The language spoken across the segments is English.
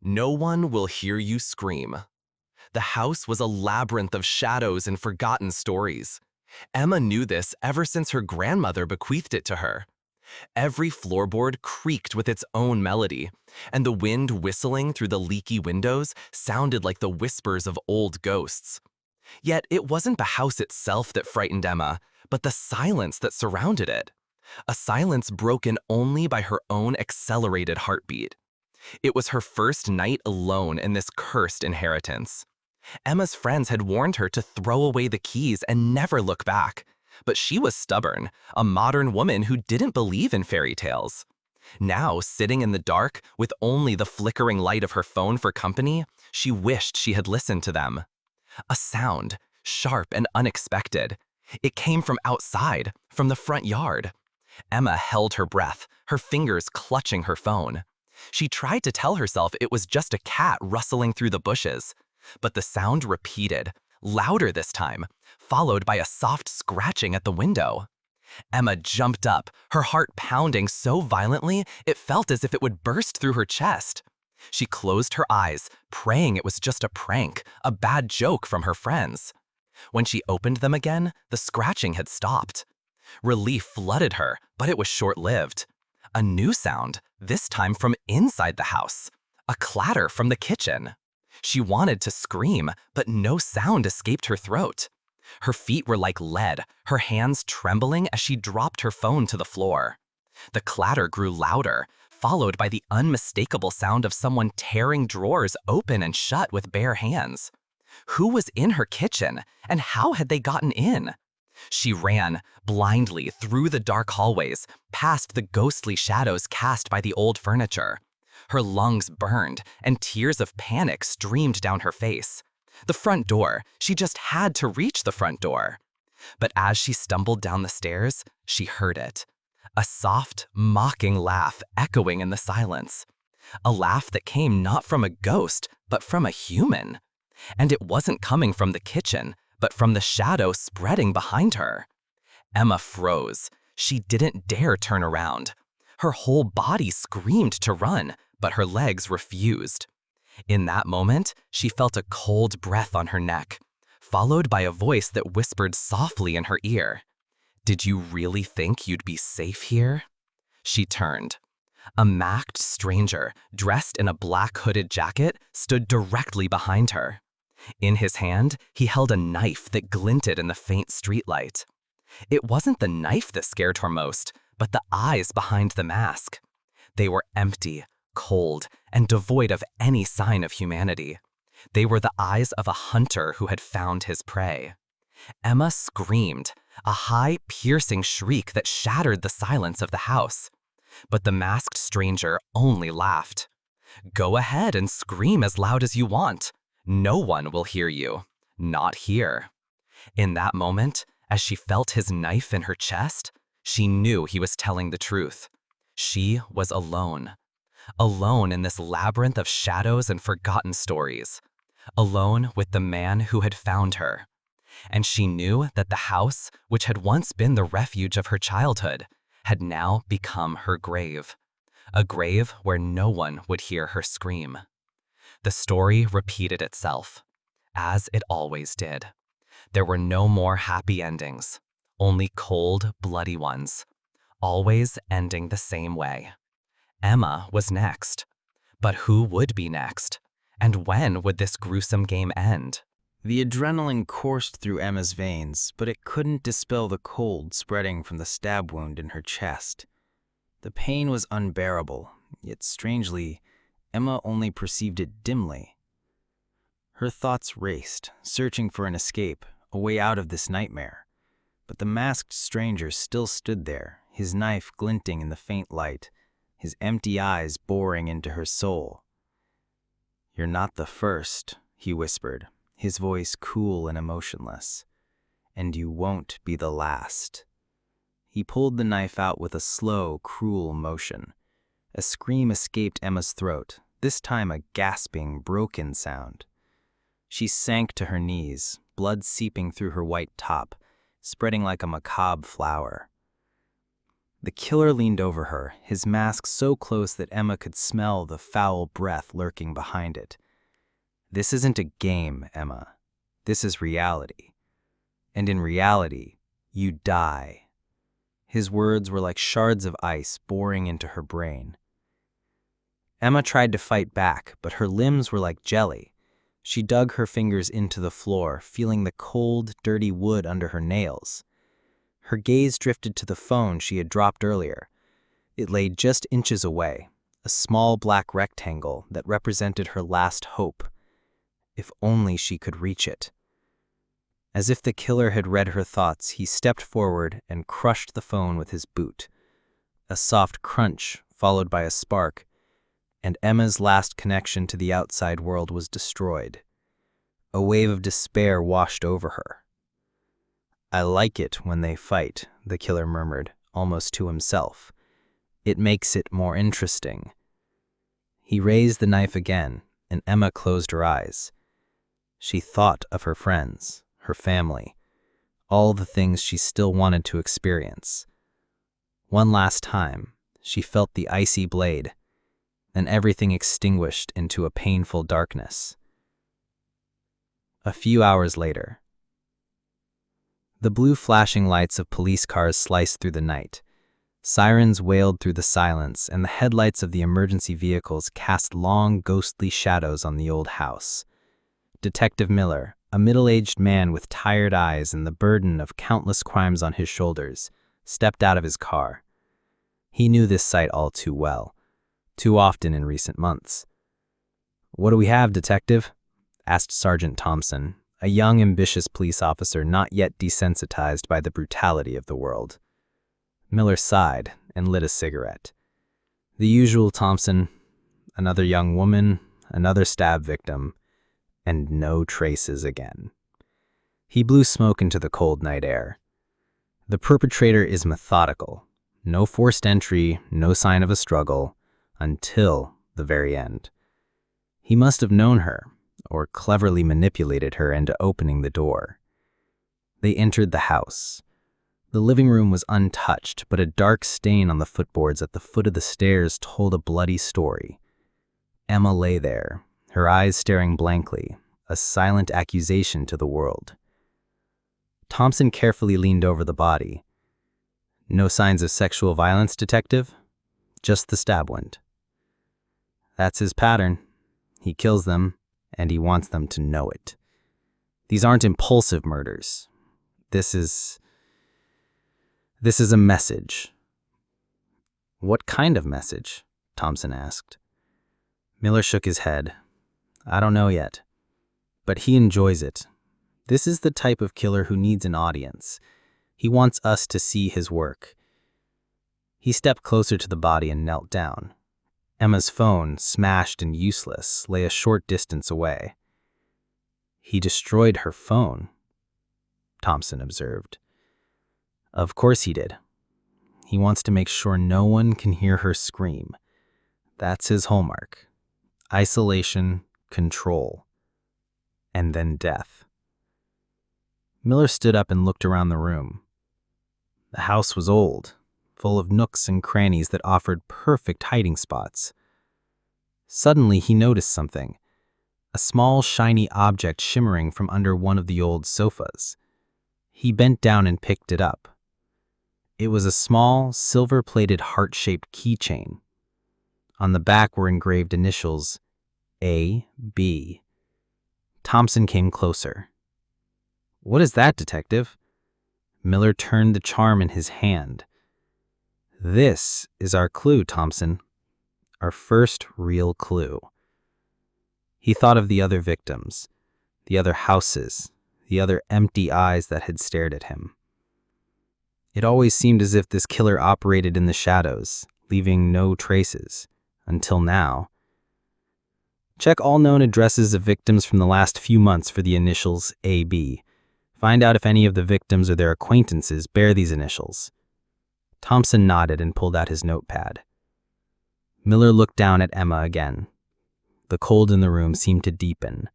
No one will hear you scream. The house was a labyrinth of shadows and forgotten stories. Emma knew this ever since her grandmother bequeathed it to her. Every floorboard creaked with its own melody, and the wind whistling through the leaky windows sounded like the whispers of old ghosts. Yet it wasn't the house itself that frightened Emma, but the silence that surrounded it. A silence broken only by her own accelerated heartbeat. It was her first night alone in this cursed inheritance. Emma's friends had warned her to throw away the keys and never look back. But she was stubborn, a modern woman who didn't believe in fairy tales. Now, sitting in the dark with only the flickering light of her phone for company, she wished she had listened to them. A sound, sharp and unexpected. It came from outside, from the front yard. Emma held her breath, her fingers clutching her phone. She tried to tell herself it was just a cat rustling through the bushes, but the sound repeated, louder this time, followed by a soft scratching at the window. Emma jumped up, her heart pounding so violently it felt as if it would burst through her chest. She closed her eyes, praying it was just a prank, a bad joke from her friends. When she opened them again, the scratching had stopped. Relief flooded her, but it was short-lived. A new sound, this time from inside the house. A clatter from the kitchen. She wanted to scream, but no sound escaped her throat. Her feet were like lead, her hands trembling as she dropped her phone to the floor. The clatter grew louder, followed by the unmistakable sound of someone tearing drawers open and shut with bare hands. Who was in her kitchen, and how had they gotten in? She ran, blindly, through the dark hallways, past the ghostly shadows cast by the old furniture. Her lungs burned, and tears of panic streamed down her face. The front door, she just had to reach the front door. But as she stumbled down the stairs, she heard it. A soft, mocking laugh echoing in the silence. A laugh that came not from a ghost, but from a human. And it wasn't coming from the kitchen, but from the shadow spreading behind her. Emma froze. She didn't dare turn around. Her whole body screamed to run, but her legs refused. In that moment, she felt a cold breath on her neck, followed by a voice that whispered softly in her ear. "Did you really think you'd be safe here?" She turned. A masked stranger, dressed in a black hooded jacket, stood directly behind her. In his hand, he held a knife that glinted in the faint streetlight. It wasn't the knife that scared her most, but the eyes behind the mask. They were empty, cold, and devoid of any sign of humanity. They were the eyes of a hunter who had found his prey. Emma screamed, a high, piercing shriek that shattered the silence of the house. But the masked stranger only laughed. "Go ahead and scream as loud as you want. No one will hear you. Not here." In that moment, as she felt his knife in her chest, she knew he was telling the truth. She was alone. Alone in this labyrinth of shadows and forgotten stories. Alone with the man who had found her. And she knew that the house, which had once been the refuge of her childhood, had now become her grave. A grave where no one would hear her scream. The story repeated itself, as it always did. There were no more happy endings, only cold, bloody ones, always ending the same way. Emma was next. But who would be next? And when would this gruesome game end? The adrenaline coursed through Emma's veins, but it couldn't dispel the cold spreading from the stab wound in her chest. The pain was unbearable, yet strangely, Emma only perceived it dimly. Her thoughts raced, searching for an escape, a way out of this nightmare. But the masked stranger still stood there, his knife glinting in the faint light, his empty eyes boring into her soul. "You're not the first," he whispered, his voice cool and emotionless. "And you won't be the last." He pulled the knife out with a slow, cruel motion. A scream escaped Emma's throat, this time a gasping, broken sound. She sank to her knees, blood seeping through her white top, spreading like a macabre flower. The killer leaned over her, his mask so close that Emma could smell the foul breath lurking behind it. "This isn't a game, Emma. This is reality. And in reality, you die." His words were like shards of ice boring into her brain. Emma tried to fight back, but her limbs were like jelly. She dug her fingers into the floor, feeling the cold, dirty wood under her nails. Her gaze drifted to the phone she had dropped earlier. It lay just inches away, a small black rectangle that represented her last hope. If only she could reach it. As if the killer had read her thoughts, he stepped forward and crushed the phone with his boot. A soft crunch, followed by a spark, and Emma's last connection to the outside world was destroyed. A wave of despair washed over her. "I like it when they fight," the killer murmured, almost to himself. "It makes it more interesting." He raised the knife again, and Emma closed her eyes. She thought of her friends, her family, all the things she still wanted to experience. One last time, she felt the icy blade, then everything extinguished into a painful darkness. A few hours later, the blue flashing lights of police cars sliced through the night. Sirens wailed through the silence, and the headlights of the emergency vehicles cast long, ghostly shadows on the old house. Detective Miller, a middle-aged man with tired eyes and the burden of countless crimes on his shoulders, stepped out of his car. He knew this site all too well, too often in recent months. "What do we have, Detective?" asked Sergeant Thompson, a young, ambitious police officer not yet desensitized by the brutality of the world. Miller sighed and lit a cigarette. "The usual, Thompson. Another young woman, another stab victim, and no traces again." He blew smoke into the cold night air. "The perpetrator is methodical. No forced entry, no sign of a struggle, until the very end. He must have known her, or cleverly manipulated her into opening the door." They entered the house. The living room was untouched, but a dark stain on the footboards at the foot of the stairs told a bloody story. Emma lay there, her eyes staring blankly, a silent accusation to the world. Thompson carefully leaned over the body. "No signs of sexual violence, Detective? Just the stab wound." "That's his pattern. He kills them, and he wants them to know it. These aren't impulsive murders. This is a message." "What kind of message?" Thompson asked. Miller shook his head. "I don't know yet. But he enjoys it. This is the type of killer who needs an audience. He wants us to see his work." He stepped closer to the body and knelt down. Emma's phone, smashed and useless, lay a short distance away. "He destroyed her phone," Thompson observed. "Of course he did. He wants to make sure no one can hear her scream. That's his hallmark. Isolation, control, and then death." Miller stood up and looked around the room. The house was old, full of nooks and crannies that offered perfect hiding spots. Suddenly he noticed something, a small shiny object shimmering from under one of the old sofas. He bent down and picked it up. It was a small, silver-plated heart-shaped keychain. On the back were engraved initials A.B. Thompson came closer. "What is that, Detective?" Miller turned the charm in his hand. "This is our clue, Thompson. Our first real clue." He thought of the other victims, the other houses, the other empty eyes that had stared at him. It always seemed as if this killer operated in the shadows, leaving no traces, until now. "Check all known addresses of victims from the last few months for the initials AB. Find out if any of the victims or their acquaintances bear these initials." Thompson nodded and pulled out his notepad. Miller looked down at Emma again. The cold in the room seemed to deepen.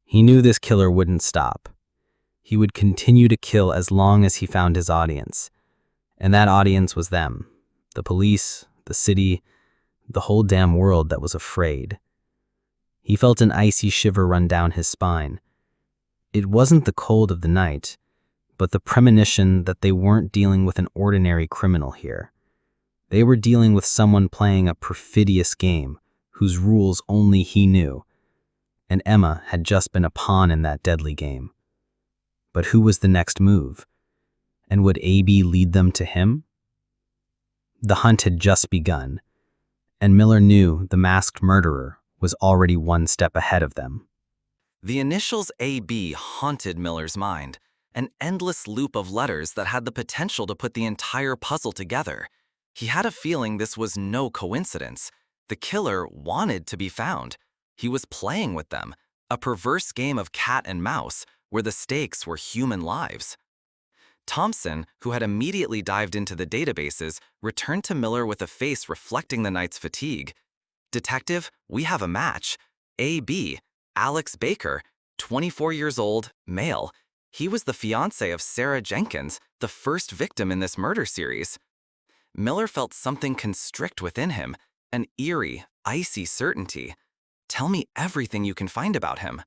He knew this killer wouldn't stop. He would continue to kill as long as he found his audience. And that audience was them. The police, the city, the whole damn world that was afraid. He felt an icy shiver run down his spine. It wasn't the cold of the night, but the premonition that they weren't dealing with an ordinary criminal here. They were dealing with someone playing a perfidious game whose rules only he knew, and Emma had just been a pawn in that deadly game. But who was the next move? And would AB lead them to him? The hunt had just begun, and Miller knew the masked murderer was already one step ahead of them. The initials AB haunted Miller's mind, an endless loop of letters that had the potential to put the entire puzzle together. He had a feeling this was no coincidence. The killer wanted to be found. He was playing with them, a perverse game of cat and mouse where the stakes were human lives. Thompson, who had immediately dived into the databases, returned to Miller with a face reflecting the night's fatigue. "Detective, we have a match. AB, Alex Baker, 24 years old, male. He was the fiancé of Sarah Jenkins, the first victim in this murder series." Miller felt something constrict within him, an eerie, icy certainty. "Tell me everything you can find about him."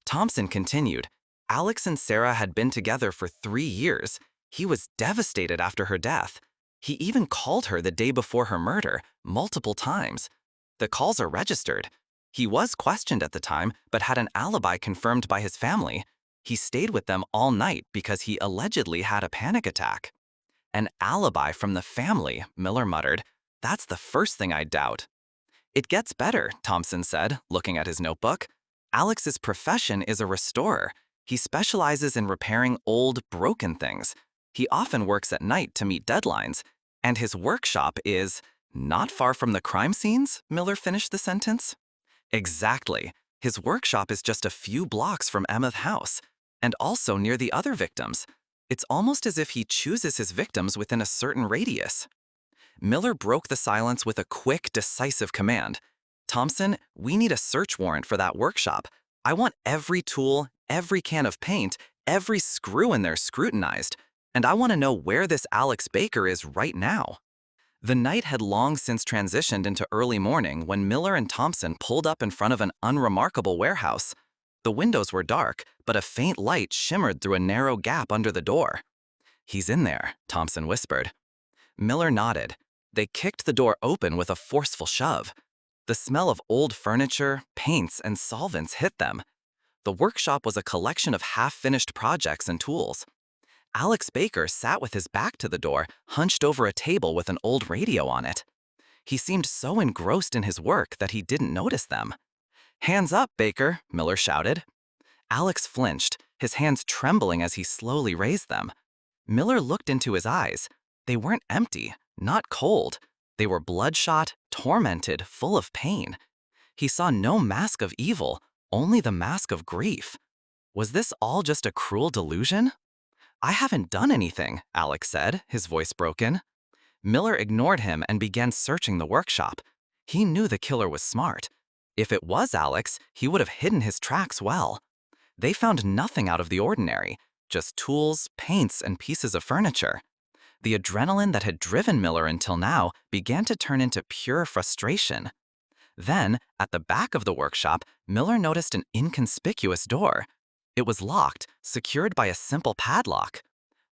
Thompson continued. "Alex and Sarah had been together for 3 years. He was devastated after her death. He even called her the day before her murder, multiple times. The calls are registered. He was questioned at the time, but had an alibi confirmed by his family. He stayed with them all night because he allegedly had a panic attack." "An alibi from the family," Miller muttered. "That's the first thing I doubt." "It gets better," Thompson said, looking at his notebook. "Alex's profession is a restorer. He specializes in repairing old, broken things. He often works at night to meet deadlines. And his workshop is not far from the crime scenes," Miller finished the sentence. "Exactly. His workshop is just a few blocks from Emma's house, and also near the other victims. It's almost as if he chooses his victims within a certain radius." Miller broke the silence with a quick, decisive command. "Thompson, we need a search warrant for that workshop. I want every tool, every can of paint, every screw in there scrutinized, and I want to know where this Alex Baker is right now." The night had long since transitioned into early morning when Miller and Thompson pulled up in front of an unremarkable warehouse. The windows were dark, but a faint light shimmered through a narrow gap under the door. "He's in there," Thompson whispered. Miller nodded. They kicked the door open with a forceful shove. The smell of old furniture, paints, and solvents hit them. The workshop was a collection of half-finished projects and tools. Alex Baker sat with his back to the door, hunched over a table with an old radio on it. He seemed so engrossed in his work that he didn't notice them. "Hands up, Baker," Miller shouted. Alex flinched, his hands trembling as he slowly raised them. Miller looked into his eyes. They weren't empty, not cold. They were bloodshot, tormented, full of pain. He saw no mask of evil, only the mask of grief. Was this all just a cruel delusion? "I haven't done anything," Alex said, his voice broken. Miller ignored him and began searching the workshop. He knew the killer was smart. If it was Alex, he would have hidden his tracks well. They found nothing out of the ordinary, just tools, paints, and pieces of furniture. The adrenaline that had driven Miller until now began to turn into pure frustration. Then, at the back of the workshop, Miller noticed an inconspicuous door. It was locked, secured by a simple padlock.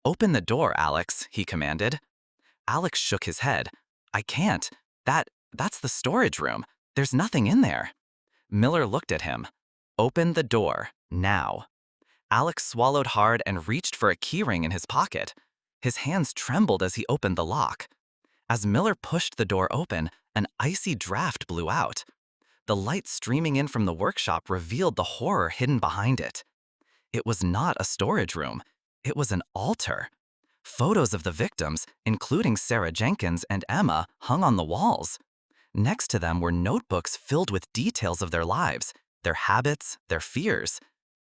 "Open the door, Alex," he commanded. Alex shook his head. "I can't. That's the storage room. There's nothing in there." Miller looked at him. "Open the door, now." Alex swallowed hard and reached for a keyring in his pocket. His hands trembled as he opened the lock. As Miller pushed the door open, an icy draft blew out. The light streaming in from the workshop revealed the horror hidden behind it. It was not a storage room. It was an altar. Photos of the victims, including Sarah Jenkins and Emma, hung on the walls. Next to them were notebooks filled with details of their lives, their habits, their fears.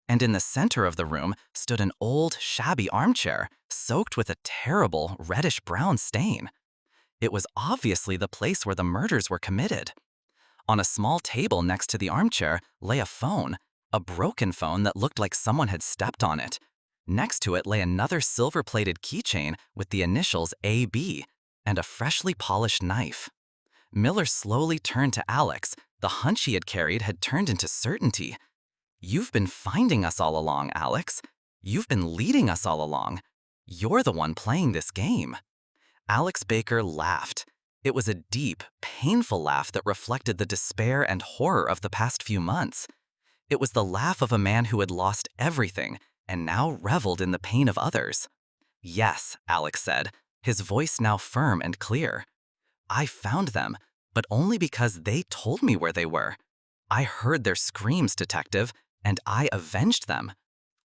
And in the center of the room stood an old, shabby armchair, soaked with a terrible reddish-brown stain. It was obviously the place where the murders were committed. On a small table next to the armchair lay a phone, a broken phone that looked like someone had stepped on it. Next to it lay another silver-plated keychain with the initials AB and a freshly polished knife. Miller slowly turned to Alex. The hunch he had carried had turned into certainty. "You've been finding us all along, Alex. You've been leading us all along. You're the one playing this game." Alex Baker laughed. It was a deep, painful laugh that reflected the despair and horror of the past few months. It was the laugh of a man who had lost everything and now reveled in the pain of others. "Yes," Alex said, his voice now firm and clear. "I found them, but only because they told me where they were. I heard their screams, Detective, and I avenged them.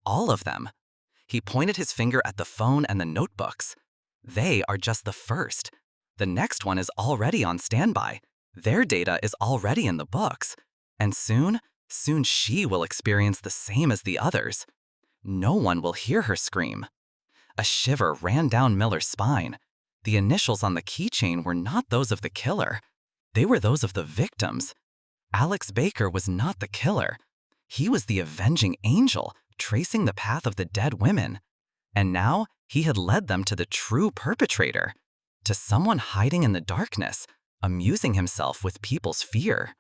All of them." He pointed his finger at the phone and the notebooks. "They are just the first. The next one is already on standby. Their data is already in the books. And soon she will experience the same as the others. No one will hear her scream." A shiver ran down Miller's spine. The initials on the keychain were not those of the killer. They were those of the victims. Alex Baker was not the killer. He was the avenging angel, tracing the path of the dead women. And now he had led them to the true perpetrator, to someone hiding in the darkness, amusing himself with people's fear.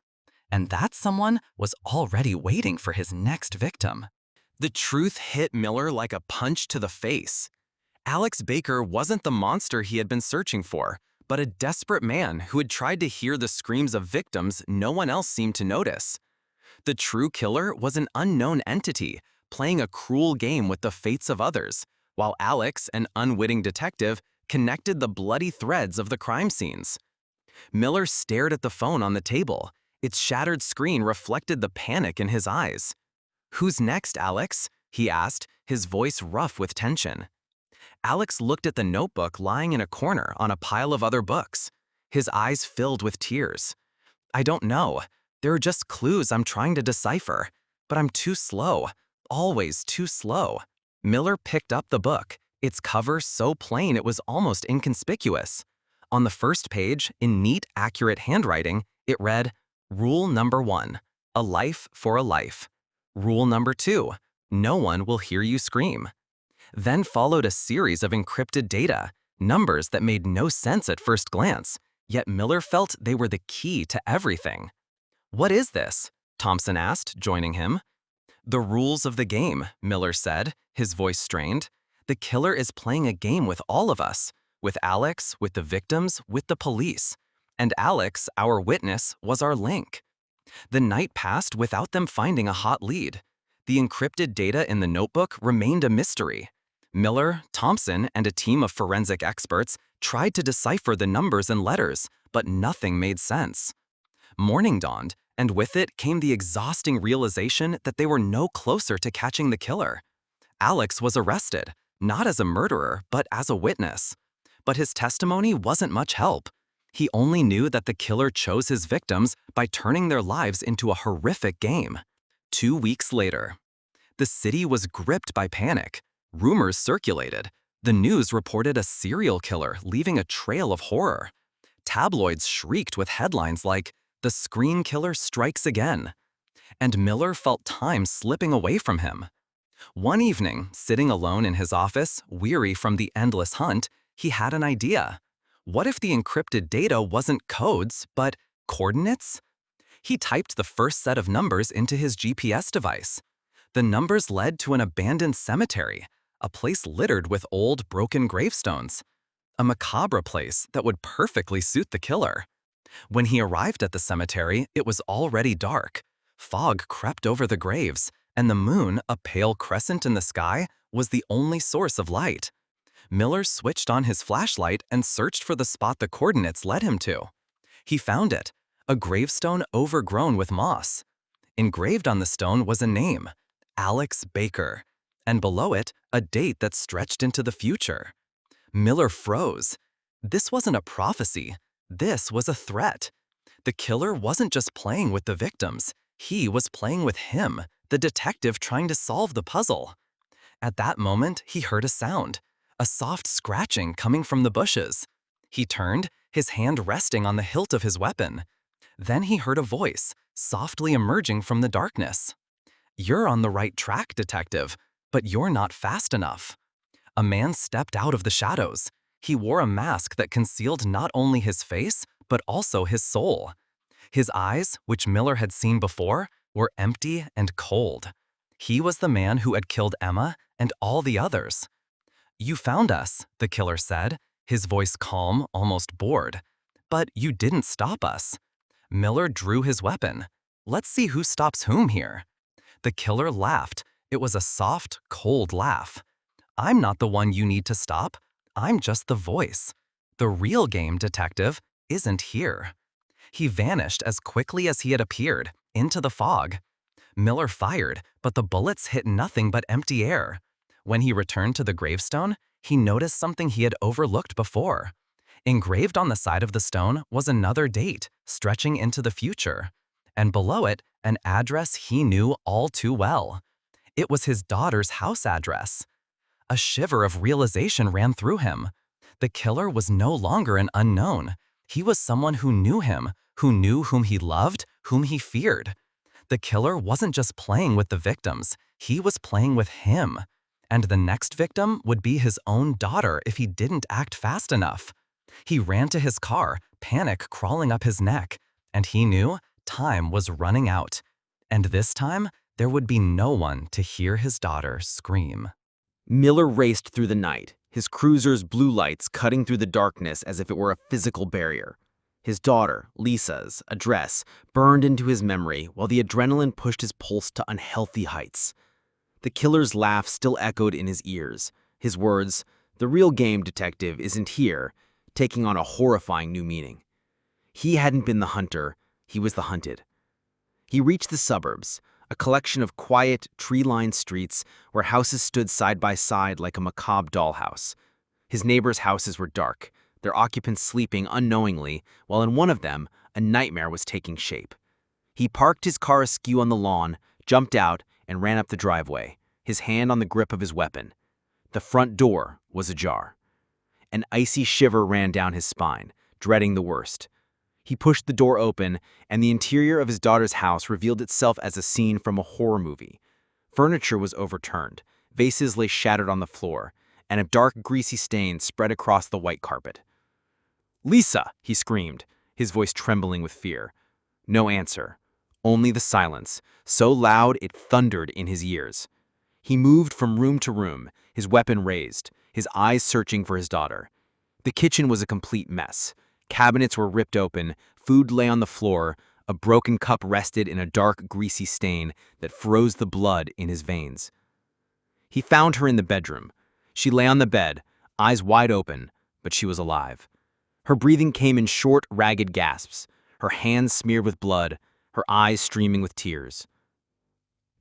And that someone was already waiting for his next victim. The truth hit Miller like a punch to the face. Alex Baker wasn't the monster he had been searching for, but a desperate man who had tried to hear the screams of victims no one else seemed to notice. The true killer was an unknown entity, playing a cruel game with the fates of others, while Alex, an unwitting detective, connected the bloody threads of the crime scenes. Miller stared at the phone on the table. Its shattered screen reflected the panic in his eyes. "Who's next, Alex?" he asked, his voice rough with tension. Alex looked at the notebook lying in a corner on a pile of other books. His eyes filled with tears. "I don't know. There are just clues I'm trying to decipher. But I'm too slow. Always too slow." Miller picked up the book, its cover so plain it was almost inconspicuous. On the first page, in neat, accurate handwriting, it read, "Rule number 1, a life for a life. Rule number 2, no one will hear you scream." Then followed a series of encrypted data, numbers that made no sense at first glance, yet Miller felt they were the key to everything. "What is this?" Thompson asked, joining him. "The rules of the game," Miller said, his voice strained. "The killer is playing a game with all of us, with Alex, with the victims, with the police. And Alex, our witness, was our link." The night passed without them finding a hot lead. The encrypted data in the notebook remained a mystery. Miller, Thompson, and a team of forensic experts tried to decipher the numbers and letters, but nothing made sense. Morning dawned, and with it came the exhausting realization that they were no closer to catching the killer. Alex was arrested, not as a murderer, but as a witness. But his testimony wasn't much help. He only knew that the killer chose his victims by turning their lives into a horrific game. 2 weeks later, the city was gripped by panic. Rumors circulated. The news reported a serial killer leaving a trail of horror. Tabloids shrieked with headlines like, "The Screen Killer Strikes Again." And Miller felt time slipping away from him. One evening, sitting alone in his office, weary from the endless hunt, he had an idea. What if the encrypted data wasn't codes, but coordinates? He typed the first set of numbers into his GPS device. The numbers led to an abandoned cemetery, a place littered with old, broken gravestones. A macabre place that would perfectly suit the killer. When he arrived at the cemetery, it was already dark. Fog crept over the graves, and the moon, a pale crescent in the sky, was the only source of light. Miller switched on his flashlight and searched for the spot the coordinates led him to. He found it, a gravestone overgrown with moss. Engraved on the stone was a name, Alex Baker, and below it, a date that stretched into the future. Miller froze. This wasn't a prophecy. This was a threat. The killer wasn't just playing with the victims. He was playing with him, the detective trying to solve the puzzle. At that moment, he heard a sound, a soft scratching coming from the bushes. He turned, his hand resting on the hilt of his weapon. Then he heard a voice, softly emerging from the darkness. "You're on the right track, detective, But you're not fast enough. A man stepped out of the shadows. He wore a mask that concealed not only his face, but also his soul. His eyes, which Miller had seen before, were empty and cold. He was the man who had killed Emma and all the others. "You found us," the killer said, his voice calm, almost bored. "But you didn't stop us." Miller drew his weapon. "Let's see who stops whom here." The killer laughed. It was a soft, cold laugh. "I'm not the one you need to stop. I'm just the voice. The real game, detective, isn't here." He vanished as quickly as he had appeared, into the fog. Miller fired, but the bullets hit nothing but empty air. When he returned to the gravestone, he noticed something he had overlooked before. Engraved on the side of the stone was another date, stretching into the future. And below it, an address he knew all too well. It was his daughter's house address. A shiver of realization ran through him. The killer was no longer an unknown. He was someone who knew him, who knew whom he loved, whom he feared. The killer wasn't just playing with the victims, he was playing with him. And the next victim would be his own daughter if he didn't act fast enough. He ran to his car, panic crawling up his neck, and he knew time was running out. And this time, there would be no one to hear his daughter scream. Miller raced through the night, his cruiser's blue lights cutting through the darkness as if it were a physical barrier. His daughter, Lisa's, address burned into his memory while the adrenaline pushed his pulse to unhealthy heights. The killer's laugh still echoed in his ears. His words, "The real game, detective, isn't here," taking on a horrifying new meaning. He hadn't been the hunter, he was the hunted. He reached the suburbs, a collection of quiet, tree-lined streets where houses stood side by side like a macabre dollhouse. His neighbors' houses were dark, their occupants sleeping unknowingly, while in one of them, a nightmare was taking shape. He parked his car askew on the lawn, jumped out, and ran up the driveway, his hand on the grip of his weapon. The front door was ajar. An icy shiver ran down his spine, dreading the worst. He pushed the door open, and the interior of his daughter's house revealed itself as a scene from a horror movie. Furniture was overturned, vases lay shattered on the floor, and a dark, greasy stain spread across the white carpet. "Lisa!" he screamed, his voice trembling with fear. No answer, only the silence, so loud it thundered in his ears. He moved from room to room, his weapon raised, his eyes searching for his daughter. The kitchen was a complete mess. Cabinets were ripped open, food lay on the floor, a broken cup rested in a dark, greasy stain that froze the blood in his veins. He found her in the bedroom. She lay on the bed, eyes wide open, but she was alive. Her breathing came in short, ragged gasps, her hands smeared with blood, her eyes streaming with tears.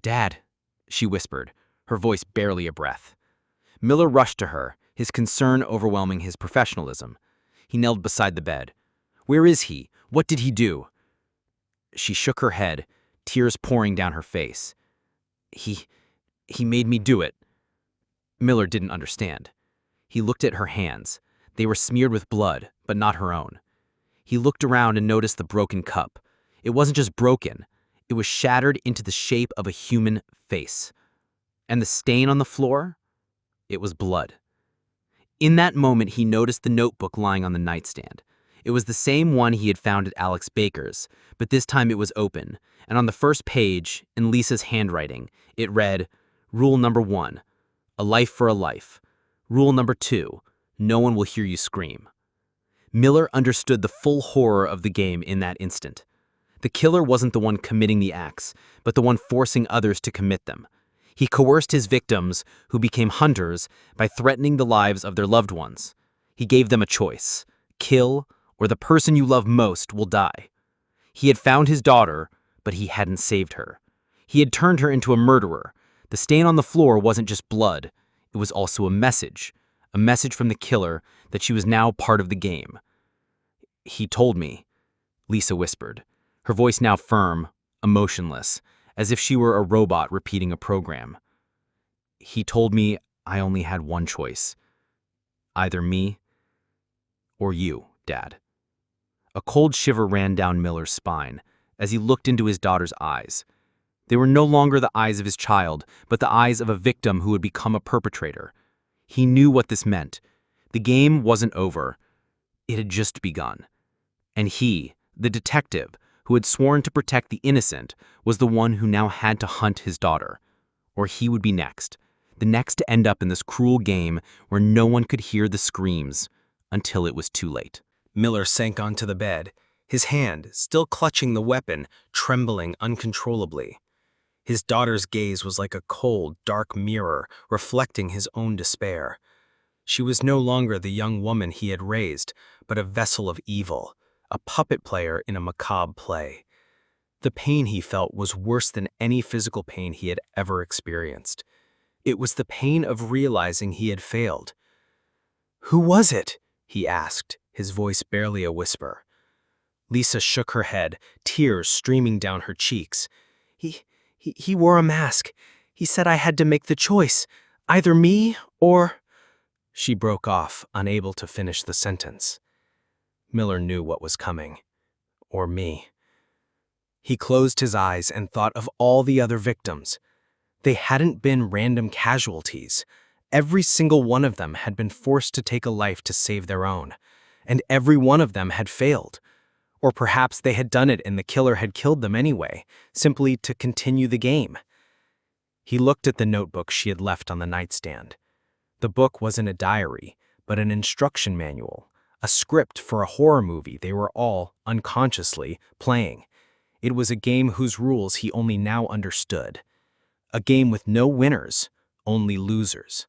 "Dad," she whispered, her voice barely a breath. Miller rushed to her, his concern overwhelming his professionalism. He knelt beside the bed. "Where is he? What did he do?" She shook her head, tears pouring down her face. He made me do it." Miller didn't understand. He looked at her hands. They were smeared with blood, but not her own. He looked around and noticed the broken cup. It wasn't just broken. It was shattered into the shape of a human face. And the stain on the floor? It was blood. In that moment, he noticed the notebook lying on the nightstand. It was the same one he had found at Alex Baker's, but this time it was open, and on the first page, in Lisa's handwriting, it read, "Rule number 1, a life for a life. Rule number 2, no one will hear you scream." Miller understood the full horror of the game in that instant. The killer wasn't the one committing the acts, but the one forcing others to commit them. He coerced his victims, who became hunters, by threatening the lives of their loved ones. He gave them a choice: kill, or the person you love most will die. He had found his daughter, but he hadn't saved her. He had turned her into a murderer. The stain on the floor wasn't just blood, it was also a message from the killer that she was now part of the game. "He told me," Lisa whispered, her voice now firm, emotionless, as if she were a robot repeating a program. "He told me I only had one choice. Either me or you, Dad." A cold shiver ran down Miller's spine as he looked into his daughter's eyes. They were no longer the eyes of his child, but the eyes of a victim who had become a perpetrator. He knew what this meant. The game wasn't over. It had just begun. And he, the detective, who had sworn to protect the innocent, was the one who now had to hunt his daughter. Or he would be next. The next to end up in this cruel game where no one could hear the screams until it was too late. Miller sank onto the bed, his hand, still clutching the weapon, trembling uncontrollably. His daughter's gaze was like a cold, dark mirror reflecting his own despair. She was no longer the young woman he had raised, but a vessel of evil, a puppet player in a macabre play. The pain he felt was worse than any physical pain he had ever experienced. It was the pain of realizing he had failed. "Who was it?" he asked, his voice barely a whisper. Lisa shook her head, tears streaming down her cheeks. He wore a mask. He said I had to make the choice, either me or—" She broke off, unable to finish the sentence. Miller knew what was coming. Or me. He closed his eyes and thought of all the other victims. They hadn't been random casualties. Every single one of them had been forced to take a life to save their own. And every one of them had failed. Or perhaps they had done it and the killer had killed them anyway, simply to continue the game. He looked at the notebook she had left on the nightstand. The book wasn't a diary, but an instruction manual, a script for a horror movie they were all, unconsciously, playing. It was a game whose rules he only now understood. A game with no winners, only losers.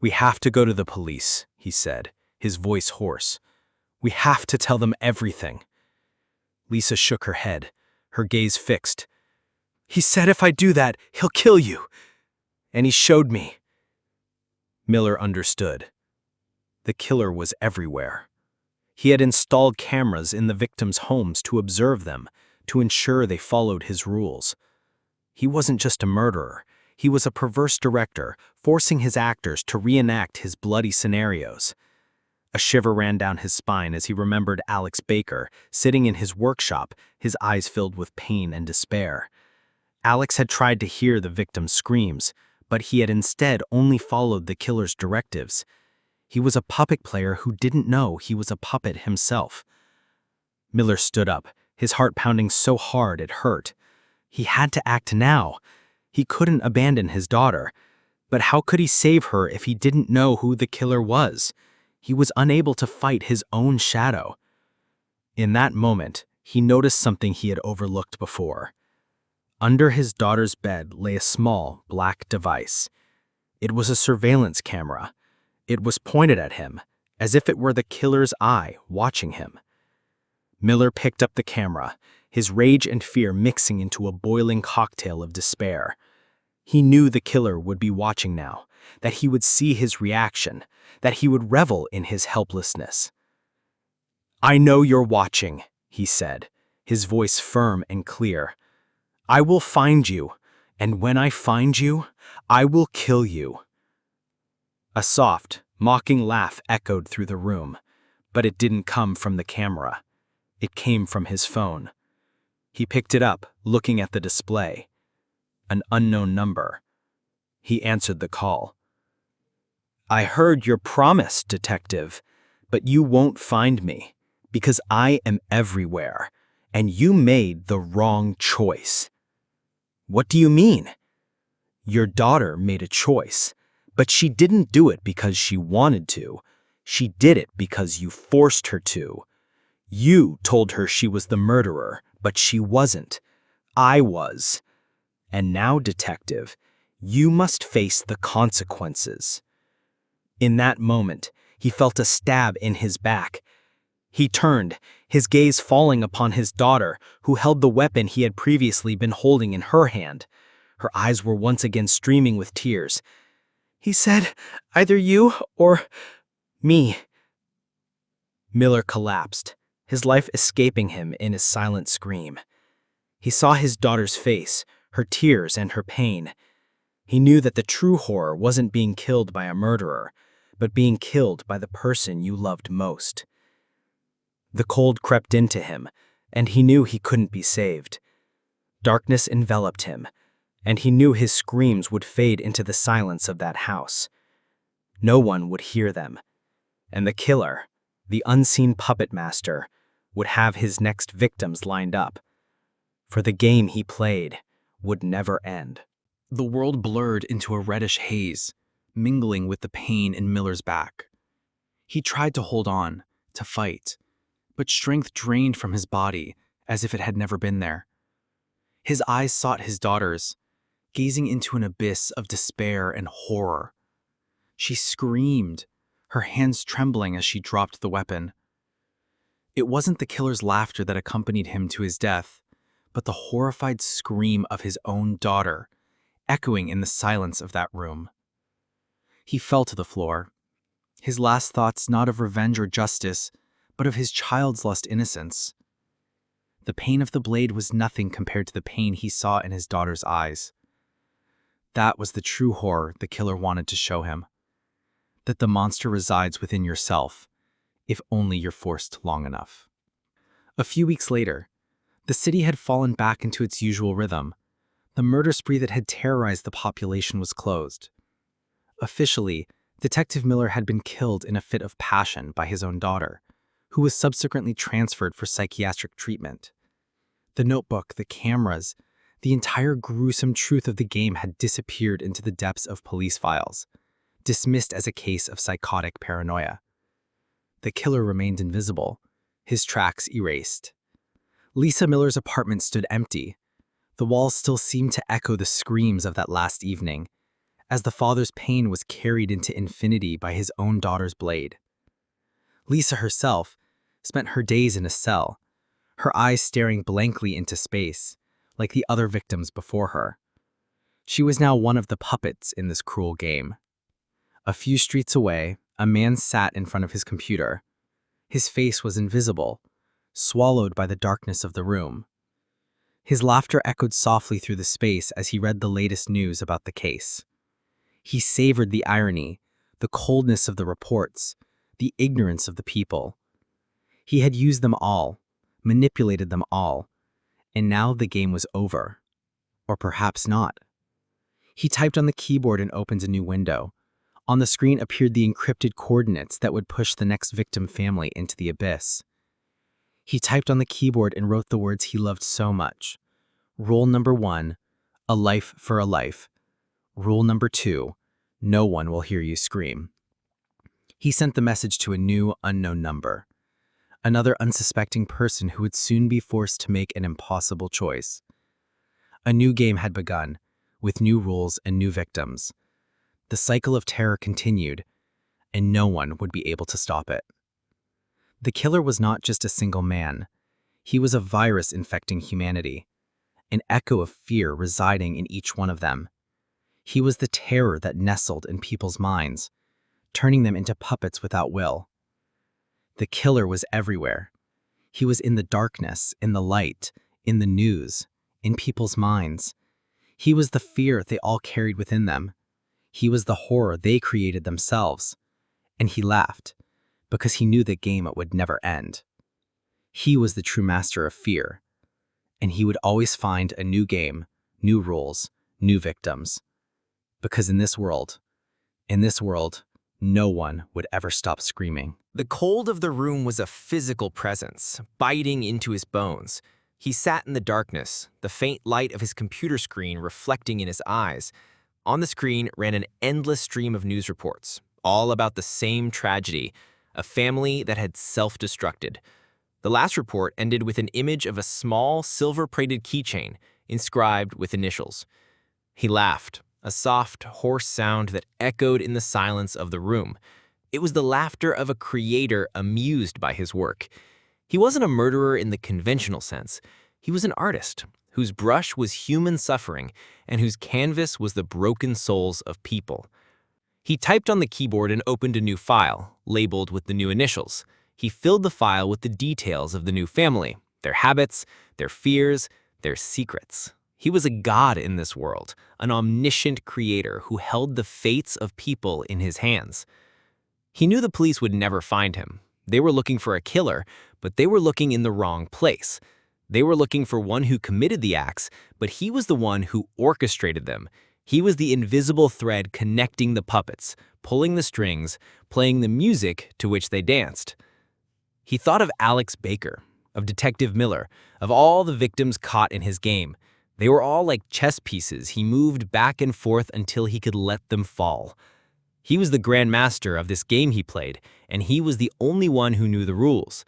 "We have to go to the police," he said, his voice hoarse. "We have to tell them everything." Lisa shook her head, her gaze fixed. "He said if I do that, he'll kill you. And he showed me." Miller understood. The killer was everywhere. He had installed cameras in the victims' homes to observe them, to ensure they followed his rules. He wasn't just a murderer. He was a perverse director, forcing his actors to reenact his bloody scenarios. A shiver ran down his spine as he remembered Alex Baker, sitting in his workshop, his eyes filled with pain and despair. Alex had tried to hear the victim's screams, but he had instead only followed the killer's directives. He was a puppet player who didn't know he was a puppet himself. Miller stood up, his heart pounding so hard it hurt. He had to act now. He couldn't abandon his daughter. But how could he save her if he didn't know who the killer was? He was unable to fight his own shadow. In that moment, he noticed something he had overlooked before. Under his daughter's bed lay a small, black device. It was a surveillance camera. It was pointed at him, as if it were the killer's eye watching him. Miller picked up the camera, his rage and fear mixing into a boiling cocktail of despair. He knew the killer would be watching now, that he would see his reaction, that he would revel in his helplessness. "I know you're watching," he said, his voice firm and clear. "I will find you, and when I find you, I will kill you." A soft, mocking laugh echoed through the room, but it didn't come from the camera. It came from his phone. He picked it up, looking at the display. An unknown number. He answered the call. "I heard your promise, detective, but you won't find me, because I am everywhere, and you made the wrong choice." "What do you mean?" "Your daughter made a choice, but she didn't do it because she wanted to. She did it because you forced her to. You told her she was the murderer, but she wasn't. I was. And now, detective, you must face the consequences." In that moment, he felt a stab in his back. He turned, his gaze falling upon his daughter, who held the weapon he had previously been holding in her hand. Her eyes were once again streaming with tears. "He said, either you or me." Miller collapsed, his life escaping him in a silent scream. He saw his daughter's face, her tears and her pain. He knew that the true horror wasn't being killed by a murderer, but being killed by the person you loved most. The cold crept into him, and he knew he couldn't be saved. Darkness enveloped him, and he knew his screams would fade into the silence of that house. No one would hear them, and the killer, the unseen puppet master, would have his next victims lined up. For the game he played would never end. The world blurred into a reddish haze, mingling with the pain in Miller's back. He tried to hold on, to fight, but strength drained from his body as if it had never been there. His eyes sought his daughter's, gazing into an abyss of despair and horror. She screamed, her hands trembling as she dropped the weapon. It wasn't the killer's laughter that accompanied him to his death, but the horrified scream of his own daughter, echoing in the silence of that room. He fell to the floor, his last thoughts not of revenge or justice, but of his child's lost innocence. The pain of the blade was nothing compared to the pain he saw in his daughter's eyes. That was the true horror the killer wanted to show him. That the monster resides within yourself, if only you're forced long enough. A few weeks later, the city had fallen back into its usual rhythm. The murder spree that had terrorized the population was closed. Officially, Detective Miller had been killed in a fit of passion by his own daughter, who was subsequently transferred for psychiatric treatment. The notebook, the cameras, the entire gruesome truth of the game had disappeared into the depths of police files, dismissed as a case of psychotic paranoia. The killer remained invisible, his tracks erased. Lisa Miller's apartment stood empty. The walls still seemed to echo the screams of that last evening, as the father's pain was carried into infinity by his own daughter's blade. Lisa herself spent her days in a cell, her eyes staring blankly into space, like the other victims before her. She was now one of the puppets in this cruel game. A few streets away, a man sat in front of his computer. His face was invisible, swallowed by the darkness of the room. His laughter echoed softly through the space as he read the latest news about the case. He savored the irony, the coldness of the reports, the ignorance of the people. He had used them all, manipulated them all, and now the game was over. Or perhaps not. He typed on the keyboard and opened a new window. On the screen appeared the encrypted coordinates that would push the next victim family into the abyss. He typed on the keyboard and wrote the words he loved so much. Rule number 1, a life for a life. Rule number 2, no one will hear you scream. He sent the message to a new, unknown number. Another unsuspecting person who would soon be forced to make an impossible choice. A new game had begun, with new rules and new victims. The cycle of terror continued, and no one would be able to stop it. The killer was not just a single man. He was a virus infecting humanity, an echo of fear residing in each one of them. He was the terror that nestled in people's minds, turning them into puppets without will. The killer was everywhere. He was in the darkness, in the light, in the news, in people's minds. He was the fear they all carried within them. He was the horror they created themselves. And he laughed, because he knew the game would never end. He was the true master of fear, and he would always find a new game, new rules, new victims. Because in this world, no one would ever stop screaming. The cold of the room was a physical presence, biting into his bones. He sat in the darkness, the faint light of his computer screen reflecting in his eyes. On the screen ran an endless stream of news reports, all about the same tragedy, a family that had self-destructed. The last report ended with an image of a small, silver-plated keychain inscribed with initials. He laughed, a soft, hoarse sound that echoed in the silence of the room. It was the laughter of a creator amused by his work. He wasn't a murderer in the conventional sense. He was an artist whose brush was human suffering and whose canvas was the broken souls of people. He typed on the keyboard and opened a new file, labeled with the new initials. He filled the file with the details of the new family, their habits, their fears, their secrets. He was a god in this world, an omniscient creator who held the fates of people in his hands. He knew the police would never find him. They were looking for a killer, but they were looking in the wrong place. They were looking for one who committed the acts, but he was the one who orchestrated them. He was the invisible thread connecting the puppets, pulling the strings, playing the music to which they danced. He thought of Alex Baker, of Detective Miller, of all the victims caught in his game. They were all like chess pieces. He moved back and forth until he could let them fall. He was the grand master of this game he played, and he was the only one who knew the rules.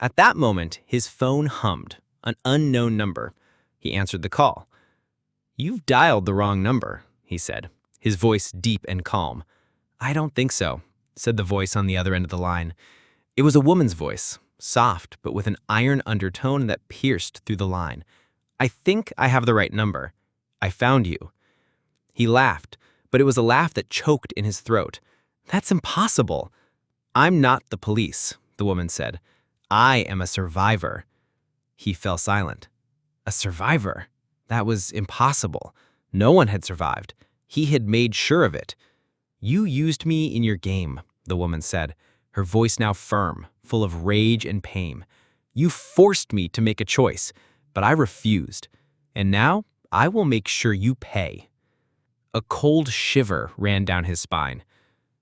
At that moment, his phone hummed, an unknown number. He answered the call. "You've dialed the wrong number," he said, his voice deep and calm. "I don't think so," said the voice on the other end of the line. It was a woman's voice, soft but with an iron undertone that pierced through the line. "I think I have the right number. I found you." He laughed, but it was a laugh that choked in his throat. "That's impossible." "I'm not the police," the woman said. "I am a survivor." He fell silent. A survivor? That was impossible. No one had survived. He had made sure of it. "You used me in your game," the woman said, her voice now firm, full of rage and pain. "You forced me to make a choice, but I refused. And now I will make sure you pay." A cold shiver ran down his spine.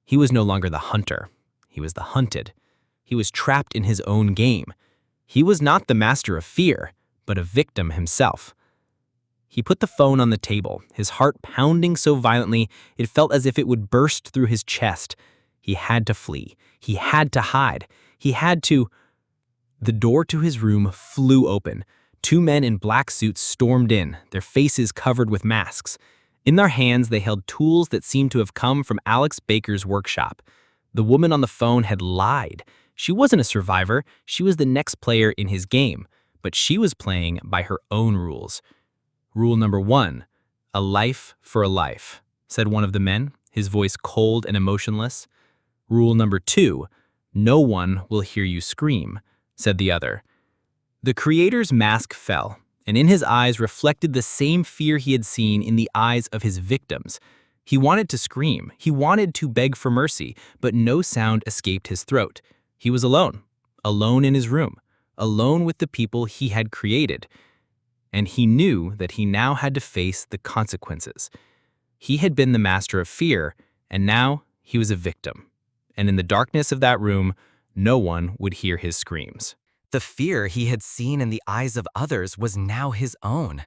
He was no longer the hunter. He was the hunted. He was trapped in his own game. He was not the master of fear, but a victim himself. He put the phone on the table, his heart pounding so violently it felt as if it would burst through his chest. He had to flee. He had to hide. He had to... The door to his room flew open. Two men in black suits stormed in, their faces covered with masks. In their hands, they held tools that seemed to have come from Alex Baker's workshop. The woman on the phone had lied. She wasn't a survivor. She was the next player in his game, but she was playing by her own rules. "Rule number 1, a life for a life," said one of the men, his voice cold and emotionless. "Rule number 2, no one will hear you scream," said the other. The creator's mask fell, and in his eyes reflected the same fear he had seen in the eyes of his victims. He wanted to scream, he wanted to beg for mercy, but no sound escaped his throat. He was alone, alone in his room, alone with the people he had created. And he knew that he now had to face the consequences. He had been the master of fear, and now he was a victim. And in the darkness of that room, no one would hear his screams. The fear he had seen in the eyes of others was now his own.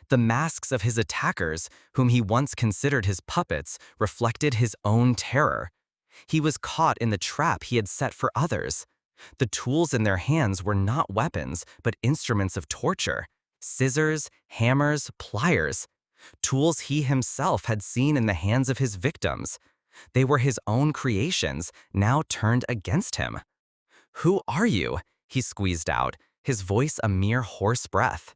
The masks of his attackers, whom he once considered his puppets, reflected his own terror. He was caught in the trap he had set for others. The tools in their hands were not weapons, but instruments of torture. Scissors, hammers, pliers. Tools he himself had seen in the hands of his victims. They were his own creations, now turned against him. "Who are you?" he squeezed out, his voice a mere hoarse breath.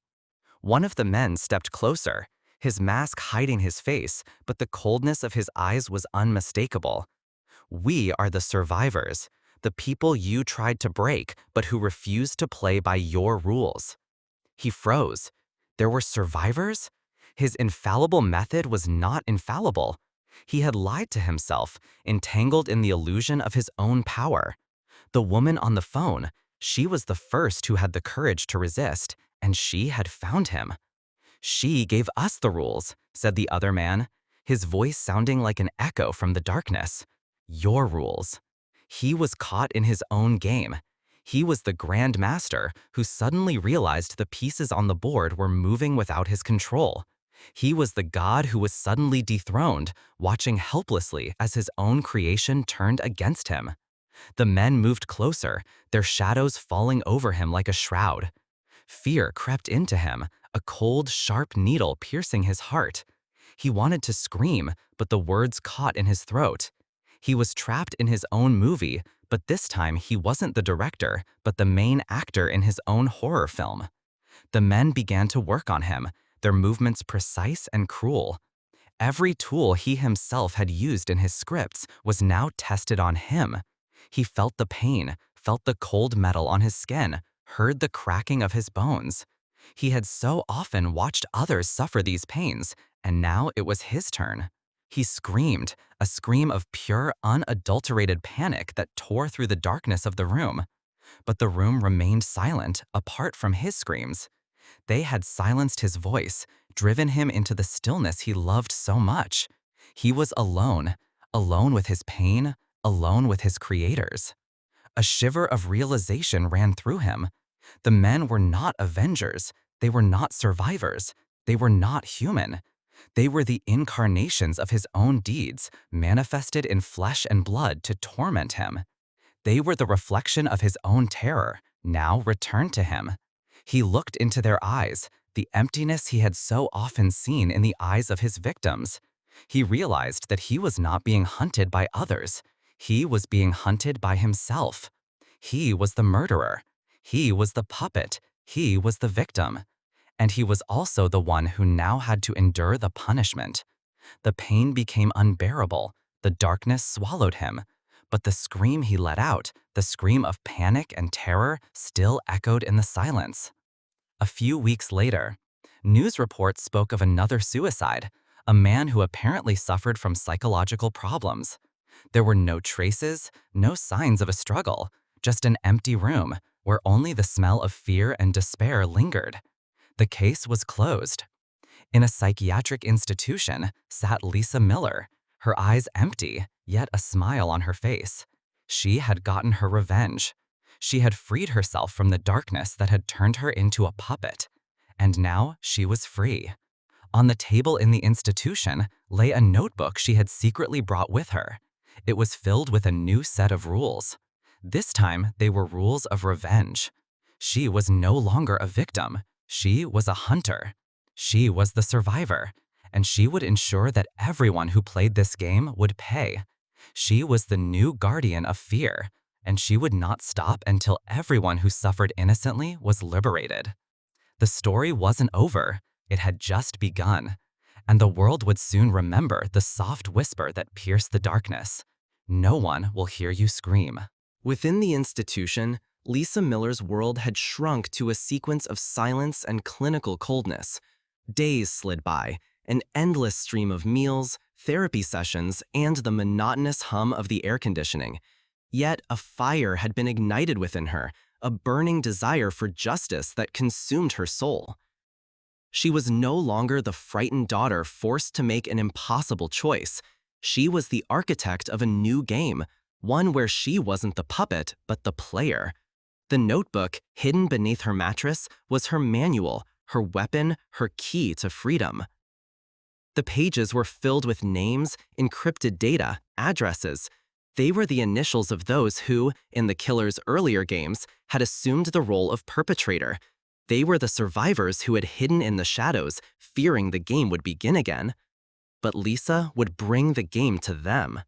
One of the men stepped closer, his mask hiding his face, but the coldness of his eyes was unmistakable. "We are the survivors, the people you tried to break, but who refused to play by your rules." He froze. There were survivors? His infallible method was not infallible. He had lied to himself, entangled in the illusion of his own power. The woman on the phone, she was the first who had the courage to resist, and she had found him. "She gave us the rules," said the other man, his voice sounding like an echo from the darkness. "Your rules." He was caught in his own game. He was the Grand Master who suddenly realized the pieces on the board were moving without his control. He was the god who was suddenly dethroned, watching helplessly as his own creation turned against him. The men moved closer, their shadows falling over him like a shroud. Fear crept into him, a cold, sharp needle piercing his heart. He wanted to scream, but the words caught in his throat. He was trapped in his own movie, but this time he wasn't the director, but the main actor in his own horror film. The men began to work on him, their movements precise and cruel. Every tool he himself had used in his scripts was now tested on him. He felt the pain, felt the cold metal on his skin, heard the cracking of his bones. He had so often watched others suffer these pains, and now it was his turn. He screamed, a scream of pure, unadulterated panic that tore through the darkness of the room. But the room remained silent, apart from his screams. They had silenced his voice, driven him into the stillness he loved so much. He was alone, alone with his pain, alone with his creators. A shiver of realization ran through him. The men were not avengers. They were not survivors. They were not human. They were the incarnations of his own deeds, manifested in flesh and blood to torment him. They were the reflection of his own terror, now returned to him. He looked into their eyes, the emptiness he had so often seen in the eyes of his victims. He realized that he was not being hunted by others. He was being hunted by himself. He was the murderer. He was the puppet. He was the victim. And he was also the one who now had to endure the punishment. The pain became unbearable. The darkness swallowed him. But the scream he let out, the scream of panic and terror, still echoed in the silence. A few weeks later, news reports spoke of another suicide, a man who apparently suffered from psychological problems. There were no traces, no signs of a struggle, just an empty room where only the smell of fear and despair lingered. The case was closed. In a psychiatric institution sat Lisa Miller, her eyes empty, yet a smile on her face. She had gotten her revenge. She had freed herself from the darkness that had turned her into a puppet. And now she was free. On the table in the institution lay a notebook she had secretly brought with her. It was filled with a new set of rules. This time, they were rules of revenge. She was no longer a victim. She was a hunter. She was the survivor, and she would ensure that everyone who played this game would pay. She was the new guardian of fear, and she would not stop until everyone who suffered innocently was liberated. The story wasn't over. It had just begun, and the world would soon remember the soft whisper that pierced the darkness. No one will hear you scream. Within the institution, Lisa Miller's world had shrunk to a sequence of silence and clinical coldness. Days slid by, an endless stream of meals, therapy sessions, and the monotonous hum of the air conditioning. Yet a fire had been ignited within her, a burning desire for justice that consumed her soul. She was no longer the frightened daughter forced to make an impossible choice. She was the architect of a new game, one where she wasn't the puppet, but the player. The notebook, hidden beneath her mattress, was her manual, her weapon, her key to freedom. The pages were filled with names, encrypted data, addresses. They were the initials of those who, in the killer's earlier games, had assumed the role of perpetrator. They were the survivors who had hidden in the shadows, fearing the game would begin again. But Lisa would bring the game to them.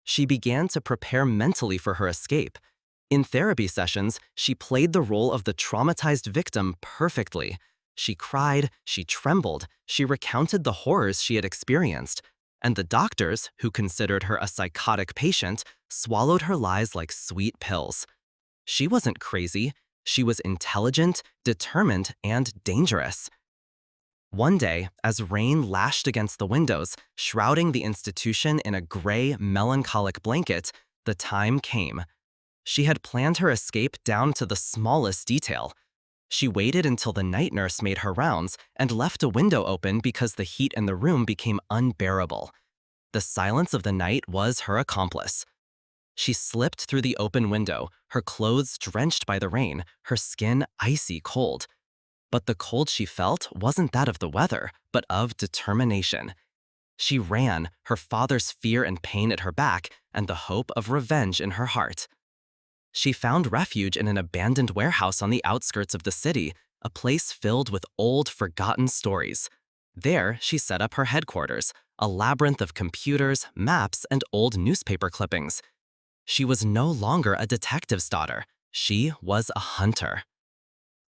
She began to prepare mentally for her escape. In therapy sessions, she played the role of the traumatized victim perfectly. She cried, she trembled, she recounted the horrors she had experienced, and the doctors, who considered her a psychotic patient, swallowed her lies like sweet pills. She wasn't crazy. She was intelligent, determined, and dangerous. One day, as rain lashed against the windows, shrouding the institution in a gray, melancholic blanket, the time came. She had planned her escape down to the smallest detail. She waited until the night nurse made her rounds and left a window open because the heat in the room became unbearable. The silence of the night was her accomplice. She slipped through the open window, her clothes drenched by the rain, her skin icy cold. But the cold she felt wasn't that of the weather, but of determination. She ran, her father's fear and pain at her back, and the hope of revenge in her heart. She found refuge in an abandoned warehouse on the outskirts of the city, a place filled with old, forgotten stories. There, she set up her headquarters, a labyrinth of computers, maps, and old newspaper clippings. She was no longer a detective's daughter. She was a hunter.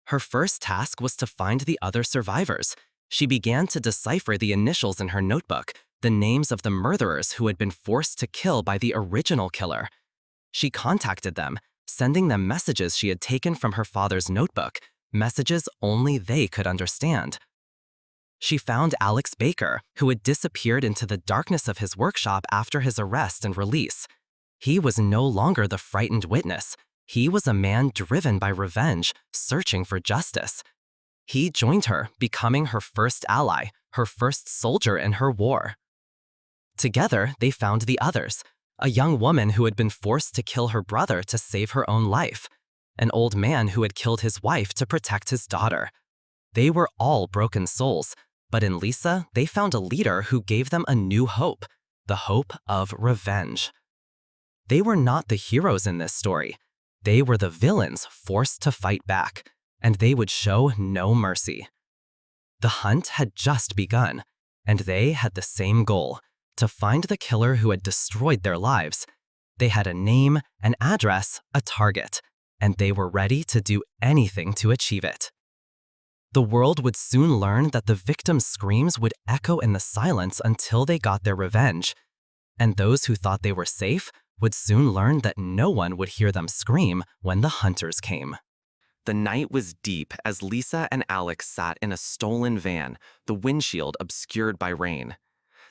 Her first task was to find the other survivors. She began to decipher the initials in her notebook, the names of the murderers who had been forced to kill by the original killer. She contacted them, sending them messages she had taken from her father's notebook, messages only they could understand. She found Alex Baker, who had disappeared into the darkness of his workshop after his arrest and release. He was no longer the frightened witness. He was a man driven by revenge, searching for justice. He joined her, becoming her first ally, her first soldier in her war. Together, they found the others, a young woman who had been forced to kill her brother to save her own life, an old man who had killed his wife to protect his daughter. They were all broken souls, but in Lisa, they found a leader who gave them a new hope, the hope of revenge. They were not the heroes in this story. They were the villains forced to fight back, and they would show no mercy. The hunt had just begun, and they had the same goal, to find the killer who had destroyed their lives. They had a name, an address, a target, and they were ready to do anything to achieve it. The world would soon learn that the victim's screams would echo in the silence until they got their revenge, and those who thought they were safe would soon learn that no one would hear them scream when the hunters came. The night was deep as Lisa and Alex sat in a stolen van, the windshield obscured by rain.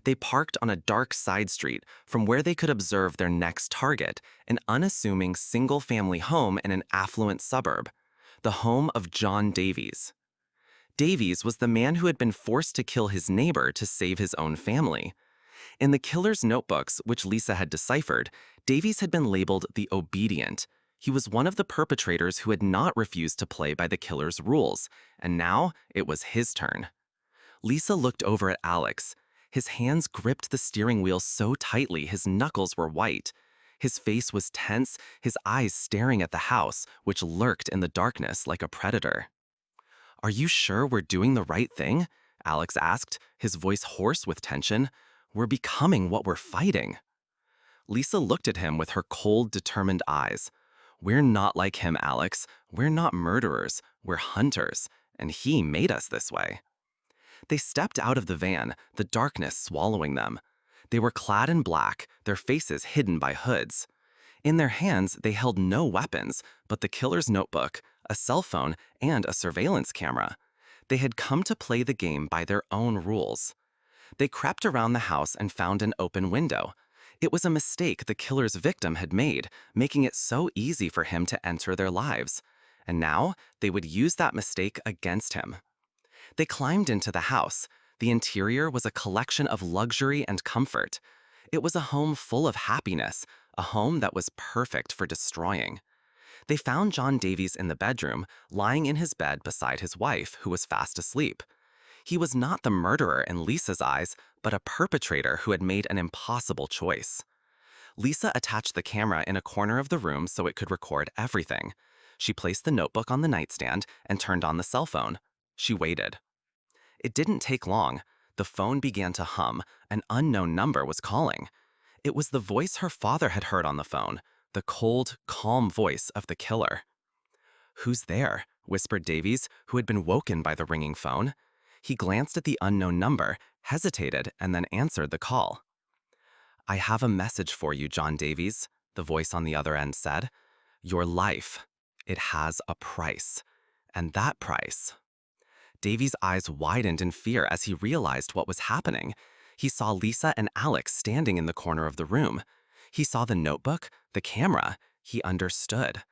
They parked on a dark side street from where they could observe their next target, an unassuming single-family home in an affluent suburb, the home of John Davies. Davies was the man who had been forced to kill his neighbor to save his own family. In the killer's notebooks, which Lisa had deciphered, Davies had been labeled the obedient. He was one of the perpetrators who had not refused to play by the killer's rules, and now it was his turn. Lisa looked over at Alex. His hands gripped the steering wheel so tightly his knuckles were white. His face was tense, his eyes staring at the house, which lurked in the darkness like a predator. "Are you sure we're doing the right thing?" Alex asked, his voice hoarse with tension. "We're becoming what we're fighting." Lisa looked at him with her cold, determined eyes. "We're not like him, Alex. We're not murderers. We're hunters, and he made us this way." They stepped out of the van, the darkness swallowing them. They were clad in black, their faces hidden by hoods. In their hands, they held no weapons, but the killer's notebook, a cell phone, and a surveillance camera. They had come to play the game by their own rules. They crept around the house and found an open window. It was a mistake the killer's victim had made, making it so easy for him to enter their lives. And now, they would use that mistake against him. They climbed into the house. The interior was a collection of luxury and comfort. It was a home full of happiness, a home that was perfect for destroying. They found John Davies in the bedroom, lying in his bed beside his wife, who was fast asleep. He was not the murderer in Lisa's eyes, but a perpetrator who had made an impossible choice. Lisa attached the camera in a corner of the room so it could record everything. She placed the notebook on the nightstand and turned on the cell phone. She waited. It didn't take long. The phone began to hum. An unknown number was calling. It was the voice her father had heard on the phone, the cold, calm voice of the killer. "Who's there?" whispered Davies, who had been woken by the ringing phone. He glanced at the unknown number, hesitated, and then answered the call. "I have a message for you, John Davies," the voice on the other end said. "Your life, it has a price. And that price..." Davies' eyes widened in fear as he realized what was happening. He saw Lisa and Alex standing in the corner of the room. He saw the notebook, the camera. He understood.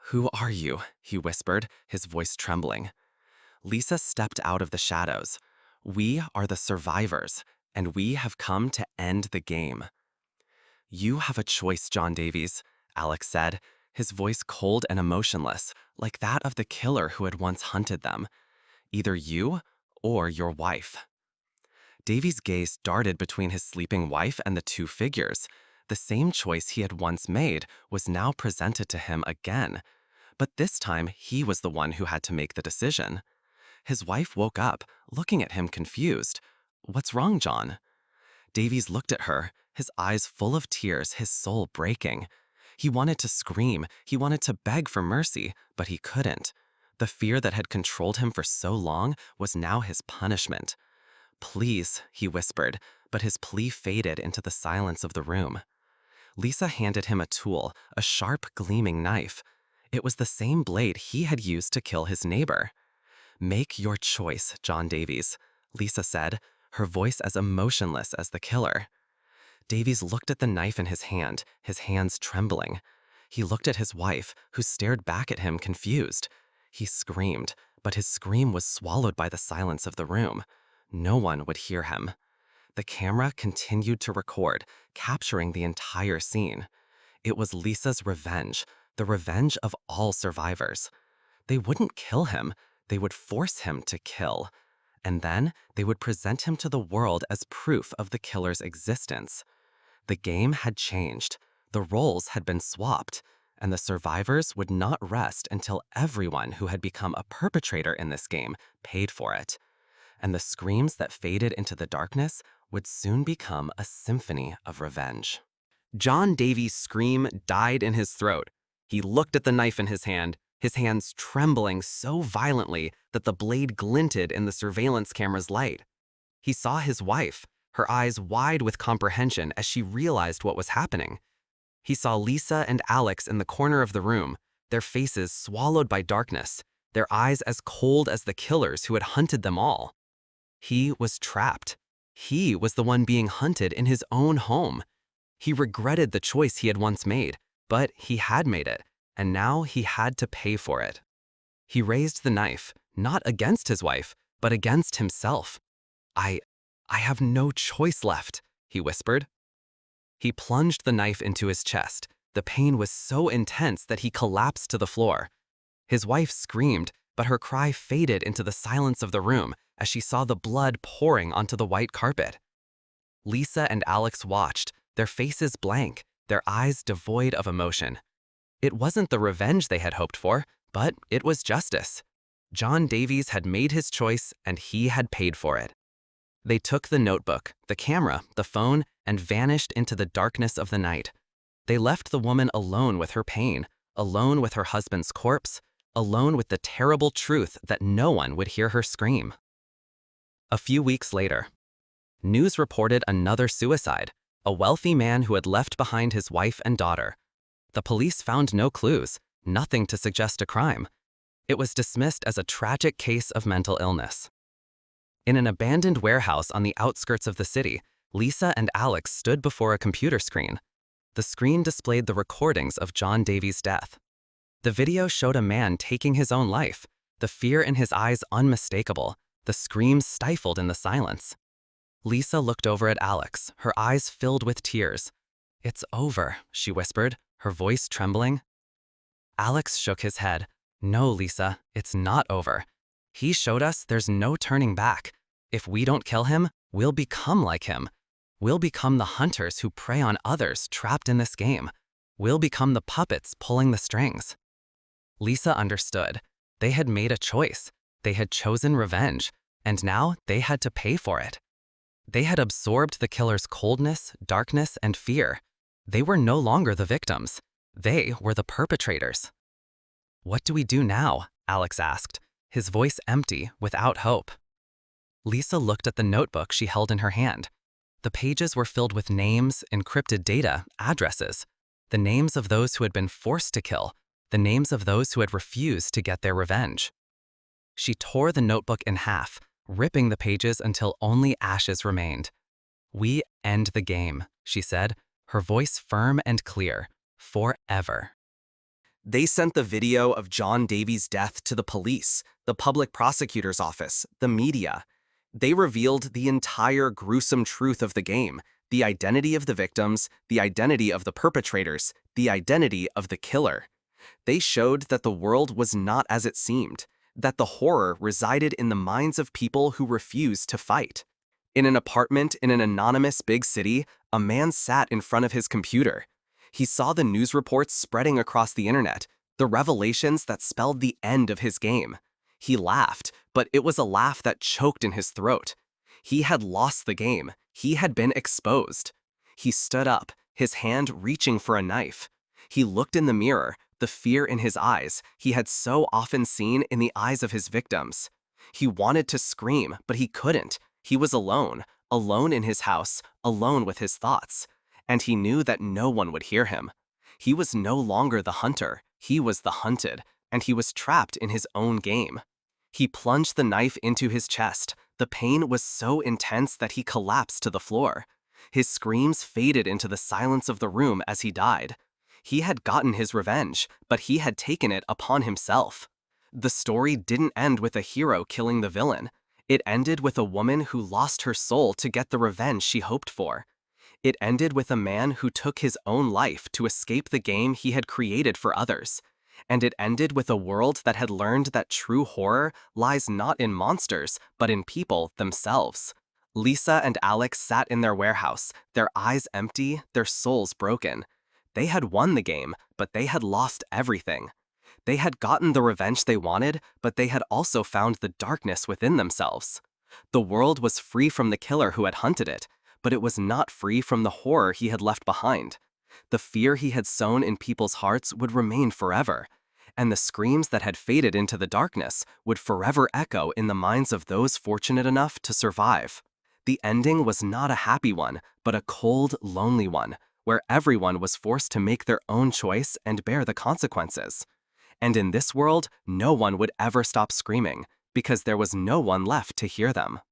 "Who are you?" he whispered, his voice trembling. Lisa stepped out of the shadows. "We are the survivors, and we have come to end the game." "You have a choice, John Davies," Alex said, his voice cold and emotionless, like that of the killer who had once hunted them. "Either you or your wife." Davies' gaze darted between his sleeping wife and the two figures. The same choice he had once made was now presented to him again. But this time, he was the one who had to make the decision. His wife woke up, looking at him confused. "What's wrong, John?" Davies looked at her, his eyes full of tears, his soul breaking. He wanted to scream, he wanted to beg for mercy, but he couldn't. The fear that had controlled him for so long was now his punishment. "Please," he whispered, but his plea faded into the silence of the room. Lisa handed him a tool, a sharp, gleaming knife. It was the same blade he had used to kill his neighbor. "Make your choice, John Davies," Lisa said, her voice as emotionless as the killer. Davies looked at the knife in his hand, his hands trembling. He looked at his wife, who stared back at him confused. He screamed, but his scream was swallowed by the silence of the room. No one would hear him. The camera continued to record, capturing the entire scene. It was Lisa's revenge, the revenge of all survivors. They wouldn't kill him, they would force him to kill. And then they would present him to the world as proof of the killer's existence. The game had changed, the roles had been swapped, and the survivors would not rest until everyone who had become a perpetrator in this game paid for it. And the screams that faded into the darkness would soon become a symphony of revenge. John Davies' scream died in his throat. He looked at the knife in his hands trembling so violently that the blade glinted in the surveillance camera's light. He saw his wife, her eyes wide with comprehension as she realized what was happening. He saw Lisa and Alex in the corner of the room, their faces swallowed by darkness, their eyes as cold as the killers who had hunted them all. He was trapped. He was the one being hunted in his own home. He regretted the choice he had once made, but he had made it, and now he had to pay for it. He raised the knife, not against his wife, but against himself. I have no choice left, he whispered. He plunged the knife into his chest. The pain was so intense that he collapsed to the floor. His wife screamed, but her cry faded into the silence of the room as she saw the blood pouring onto the white carpet. Lisa and Alex watched, their faces blank, their eyes devoid of emotion. It wasn't the revenge they had hoped for, but it was justice. John Davies had made his choice, and he had paid for it. They took the notebook, the camera, the phone, and vanished into the darkness of the night. They left the woman alone with her pain, alone with her husband's corpse, alone with the terrible truth that no one would hear her scream. A few weeks later, news reported another suicide, a wealthy man who had left behind his wife and daughter. The police found no clues, nothing to suggest a crime. It was dismissed as a tragic case of mental illness. In an abandoned warehouse on the outskirts of the city, Lisa and Alex stood before a computer screen. The screen displayed the recordings of John Davies' death. The video showed a man taking his own life, the fear in his eyes unmistakable, the screams stifled in the silence. Lisa looked over at Alex, her eyes filled with tears. "It's over," she whispered, her voice trembling. Alex shook his head. "No, Lisa, it's not over. He showed us there's no turning back. If we don't kill him, we'll become like him. We'll become the hunters who prey on others trapped in this game. We'll become the puppets pulling the strings." Lisa understood. They had made a choice. They had chosen revenge, and now they had to pay for it. They had absorbed the killer's coldness, darkness, and fear. They were no longer the victims. They were the perpetrators. "What do we do now?" Alex asked, his voice empty, without hope. Lisa looked at the notebook she held in her hand. The pages were filled with names, encrypted data, addresses. The names of those who had been forced to kill, the names of those who had refused to get their revenge. She tore the notebook in half, ripping the pages until only ashes remained. "We end the game," she said, her voice firm and clear, "forever." They sent the video of John Davies' death to the police, the public prosecutor's office, the media. They revealed the entire gruesome truth of the game, the identity of the victims, the identity of the perpetrators, the identity of the killer. They showed that the world was not as it seemed, that the horror resided in the minds of people who refused to fight. In an apartment in an anonymous big city, a man sat in front of his computer. He saw the news reports spreading across the internet, the revelations that spelled the end of his game. He laughed, but it was a laugh that choked in his throat. He had lost the game. He had been exposed. He stood up, his hand reaching for a knife. He looked in the mirror, the fear in his eyes he had so often seen in the eyes of his victims. He wanted to scream, but he couldn't. He was alone, alone in his house, alone with his thoughts. And he knew that no one would hear him. He was no longer the hunter, he was the hunted, and he was trapped in his own game. He plunged the knife into his chest. The pain was so intense that he collapsed to the floor. His screams faded into the silence of the room as he died. He had gotten his revenge, but he had taken it upon himself. The story didn't end with a hero killing the villain. It ended with a woman who lost her soul to get the revenge she hoped for. It ended with a man who took his own life to escape the game he had created for others. And it ended with a world that had learned that true horror lies not in monsters, but in people themselves. Lisa and Alex sat in their warehouse, their eyes empty, their souls broken. They had won the game, but they had lost everything. They had gotten the revenge they wanted, but they had also found the darkness within themselves. The world was free from the killer who had hunted it, but it was not free from the horror he had left behind. The fear he had sown in people's hearts would remain forever, and the screams that had faded into the darkness would forever echo in the minds of those fortunate enough to survive. The ending was not a happy one, but a cold, lonely one, where everyone was forced to make their own choice and bear the consequences. And in this world, no one would ever stop screaming, because there was no one left to hear them.